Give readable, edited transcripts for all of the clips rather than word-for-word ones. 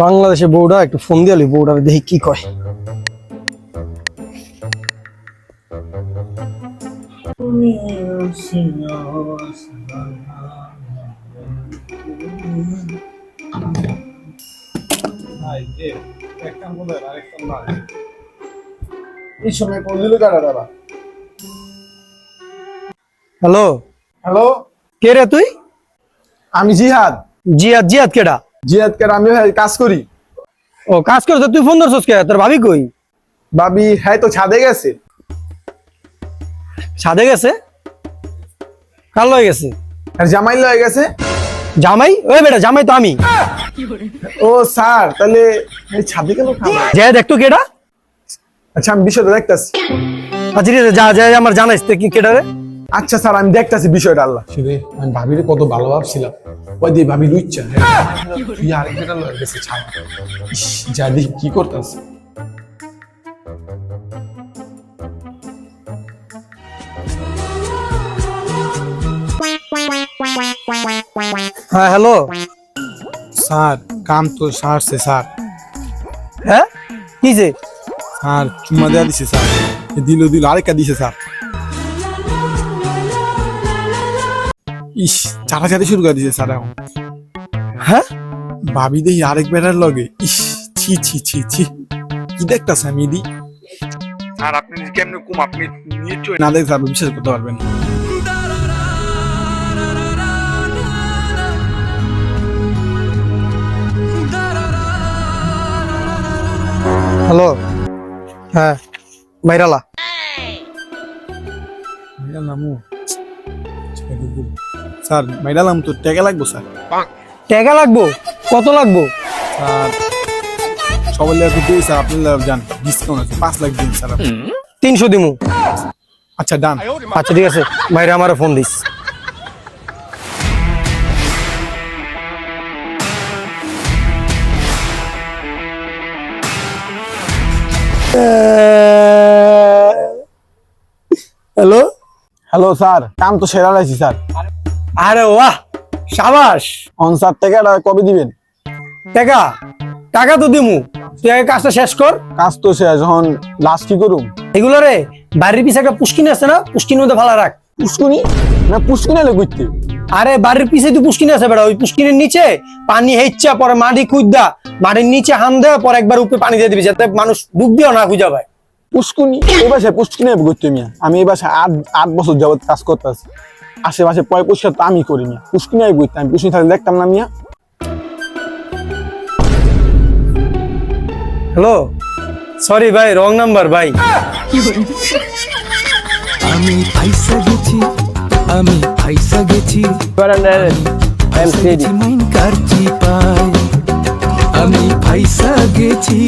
বাংলাদেশে বউটা একটু ফোন দিয়ালি, বউটা দেখি কি কয়। হ্যালো হ্যালো, কে রে তুই? আমি জিহাদ। জিয়াদ? জিয়াদ কেডা? জিহাদ কে আমি কাজ করি। ও কাজ করছ, তুই ফোন ধরছস কে? তোর ভাবি কই? ভাবি হ্যাঁ তো ছাদে গেছে। ছাদে গেছে? কার লয়ে গেছে? আর জামাই লয়ে গেছে। জামাই? ওই বেটা, জামাই তো আমি। ও স্যার, তাহলে এই ছাদে কেন খাবে? যা দেখতো কেডা। আচ্ছা আমি বিষয়টা দেখতাছি। আচ্ছা ঠিক আছে, যা যা আমার জানাইস কি কেডা রে। আচ্ছা স্যার, আমি দেখতাছি বিষয়টা। আল্লাহ শুনে আমি ভাবিরে কত ভালো ভাবছিলাম, ওই দিয়ে ভাবি লুচ্চা তুই আরেকটা লয়ে গেছে ছাদ। যা দেখি কি করতাস। হ্যাঁ হ্যালো। স্যার কাম তো সারছে স্যার। হ্যাঁ কি যে? স্যার চুম্মা দেয়া দিছে স্যার, দিল আরেকটা দিছে স্যার। ইস, চাটাচাটি শুরু করে দিছে স্যার এখন। হ্যাঁ ভাবি দেখি আরেক বেটার লগে। ইস, ছি ছি ছি ছি, কি দেখতাছে আমি দি। স্যার আপনি কেমনে কুম আপনি নিশ্চয় না দেখে আপনি বিশ্বাস করতে পারবেন না। হ্যালো। হ্যাঁ মাইরালা। স্যার মাইডালাম তো টাকা লাগবো স্যার। টাকা লাগবো? কত লাগবো? স্যার সবাই লাগবে দিই স্যার, আপনি জান ডিসকাউন্ট আছে 5 লাখ দিন স্যার। 300 দিমু। আচ্ছা ডান। আচ্ছা ঠিক আছে, মাইরা আমারে ফোন দিস। হ্যালো। হ্যালো স্যার, কাম তো সেরা লাইছি স্যার। আরে বাহ, সাবাস। অন স্যার টাকাটা কবে দিবেন? টাকা? টাকা তো দিমু, তুই আগে কাজটা শেষ কর। কাজ তো শেষ, যখন লাস্ট কি করুম? এগুলো রে বাড়ির পিছে একটা পুষ্কিনি আছে না, পুষ্কিনির মধ্যে ভালো রাখ। পুষ্কুনি? না পুষ্কুনি এলে করতে। আরে বাড়ির পিছে তুই পুষ্কিনি আছে বেটা, ওই পুষ্কিনির নিচে পানি হেচ্ছা, পরে মাটি খুঁজদা, মাটির নিচে হান দেওয়া, পরে একবার উপরে পানি দিয়ে দিবি, যাতে মানুষ ডুব দিও না খুঁজা পায়। পুষ্কুনি? এই বাসায় পুষ্কুনি করতে মিয়া, আমি এই বাসায় 8 বছর যাবত কাজ করতেছি। আশেপাশে পরিষ্কার তো আমি করি মিয়া, পুষ্কুনি করতে। আমি পুষ্কুনি থাকলে দেখতাম না মিয়া। হ্যালো, সরি ভাই, রং নাম্বার ভাই। আমি ফাইসা গেছি, আমি ফাইসা গেছি, মাইন কারচি পাই। আমি ফাইসা গেছি,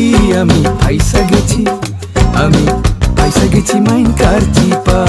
আমি ফাইসা গেছি, আমি ফাইসা গেছি মাইন কারচি পাই।